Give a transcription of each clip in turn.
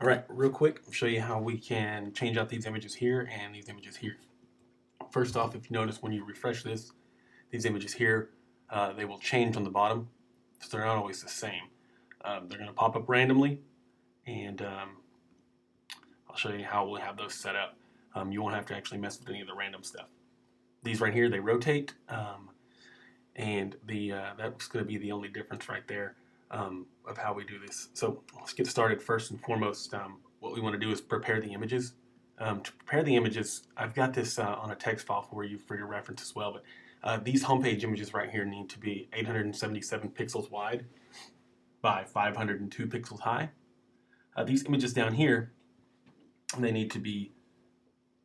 All right, real quick, I'll show you how we can change out these images here and these images here. First off, if you notice when you refresh this, these images here, they will change on the bottom, so they're not always the same. They're going to pop up randomly, and I'll show you how we'll have those set up. You won't have to actually mess with any of the random stuff. These right here, they rotate, and that's going to be the only difference right there of how we do this. So let's get started. First and foremost, what we want to do is prepare the images. To prepare the images, I've got this on a text file for your reference as well, but these homepage images right here need to be 877 pixels wide by 502 pixels high. These images down here, they need to be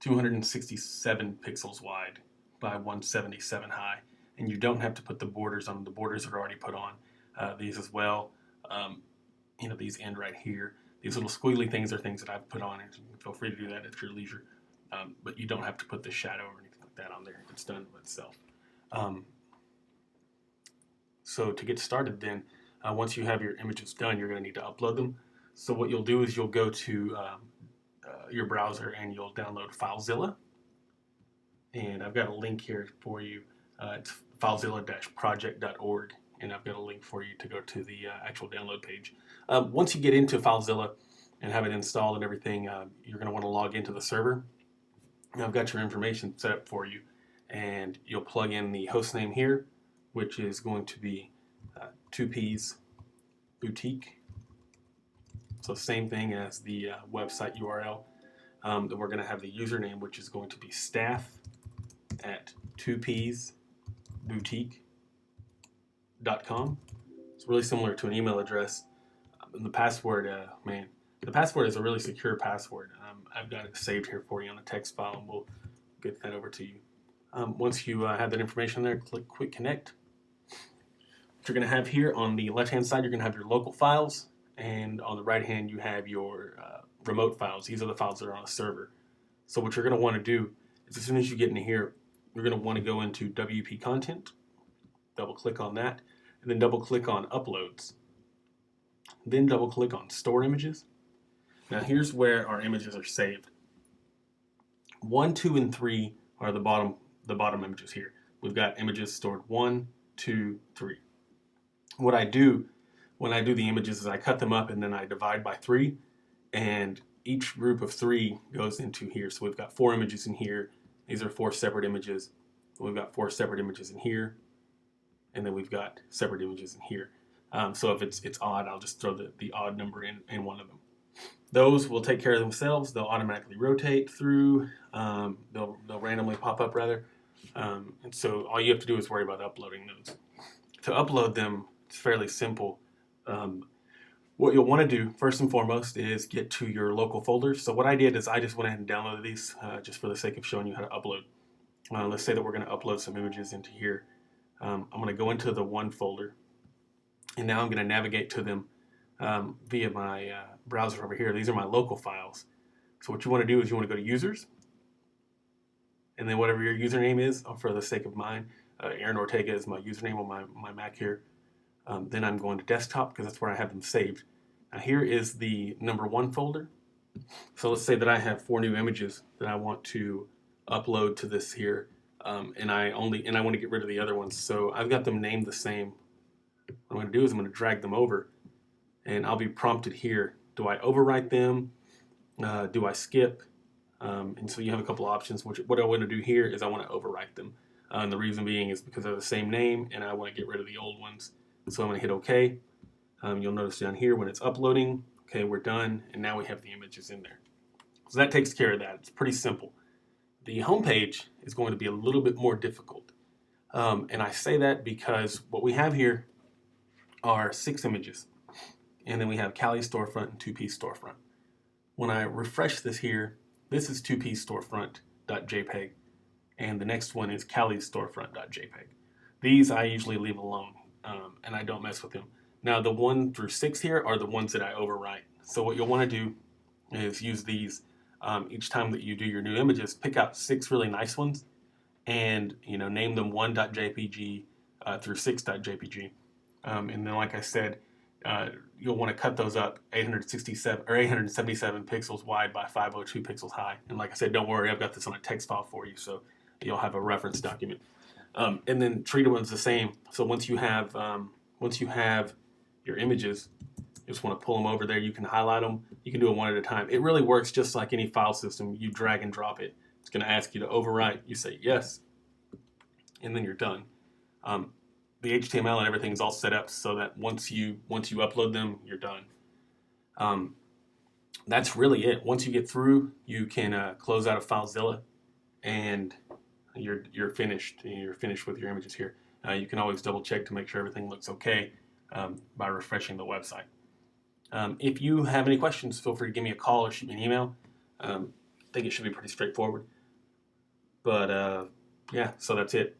267 pixels wide by 177 high, and you don't have to put the borders on. The borders are already put on. These as well, these end right here. These little squiggly things are things that I've put on, and feel free to do that at your leisure. But you don't have to put the shadow or anything like that on there. It's done by itself. So to get started then, once you have your images done, you're going to need to upload them. So what you'll do is you'll go to your browser and you'll download FileZilla. And I've got a link here for you. It's filezilla-project.org. And I've got a link for you to go to the actual download page. Once you get into FileZilla and have it installed and everything, you're going to want to log into the server. Now I've got your information set up for you, and you'll plug in the host name here, which is going to be 2Ps Boutique. So same thing as the website URL. Then we're going to have the username, which is going to be staff@2psboutique.com. It's really similar to an email address. And the password, the password is a really secure password. I've got it saved here for you on a text file, and we'll get that over to you. Once you have that information there, click Quick Connect. What you're going to have here on the left-hand side, you're going to have your local files, and on the right hand, you have your remote files. These are the files that are on a server. So what you're going to want to do is, as soon as you get into here, you're going to want to go into WP Content, double-click on that, and then double-click on Uploads. Then double-click on Store Images. Now here's where our images are saved. 1, 2, and 3 are the bottom images here. We've got images stored 1, 2, 3. What I do when I do the images is I cut them up and then I divide by 3, and each group of 3 goes into here. So we've got 4 images in here. These are 4 separate images. We've got 4 separate images in here, and then we've got separate images in here. So if it's odd, I'll just throw the odd number in one of them. Those will take care of themselves. They'll automatically rotate through. They'll randomly pop up rather. And so all you have to do is worry about uploading those. To upload them, it's fairly simple. What you'll want to do first and foremost is get to your local folders. So what I did is I just went ahead and downloaded these just for the sake of showing you how to upload. Let's say that we're going to upload some images into here. I'm going to go into the one folder, and now I'm going to navigate to them via my browser over here. These are my local files. So what you want to do is you want to go to Users, and then whatever your username is, for the sake of mine, Aaron Ortega is my username on my Mac here. Then I'm going to Desktop because that's where I have them saved. Now here is the #1 folder. So let's say that I have 4 new images that I want to upload to this here, and I want to get rid of the other ones. So I've got them named the same. What I'm going to do is I'm going to drag them over, and I'll be prompted here. Do I overwrite them? Do I skip? And so you have a couple options. What I want to do here is I want to overwrite them. And the reason being is because they're the same name, and I want to get rid of the old ones. So I'm going to hit OK. You'll notice down here when it's uploading, okay, we're done, and now we have the images in there. So that takes care of that. It's pretty simple. The home page is going to be a little bit more difficult. And I say that because what we have here are 6 images. And then we have Cali's storefront and 2P's storefront. When I refresh this here, this is 2P's storefront.jpg, and the next one is Cali's storefront.jpg. These I usually leave alone, and I don't mess with them. Now the 1 through 6 here are the ones that I overwrite. So what you'll want to do is use these each time that you do your new images. Pick out 6 really nice ones, and name them 1.jpg through 6.jpg. And then, like I said, you'll want to cut those up 867 or 877 pixels wide by 502 pixels high. And like I said, don't worry, I've got this on a text file for you, so you'll have a reference document. And then treated one's the same. So once you have your images, you just want to pull them over there. You can highlight them. You can do it one at a time. It really works just like any file system. You drag and drop it. It's going to ask you to overwrite. You say yes, and then you're done. The HTML and everything is all set up so that once you upload them, you're done. That's really it. Once you get through, you can close out of FileZilla, and you're finished. You're finished with your images here. You can always double check to make sure everything looks okay by refreshing the website. If you have any questions, feel free to give me a call or shoot me an email. I think it should be pretty straightforward. But yeah, so that's it.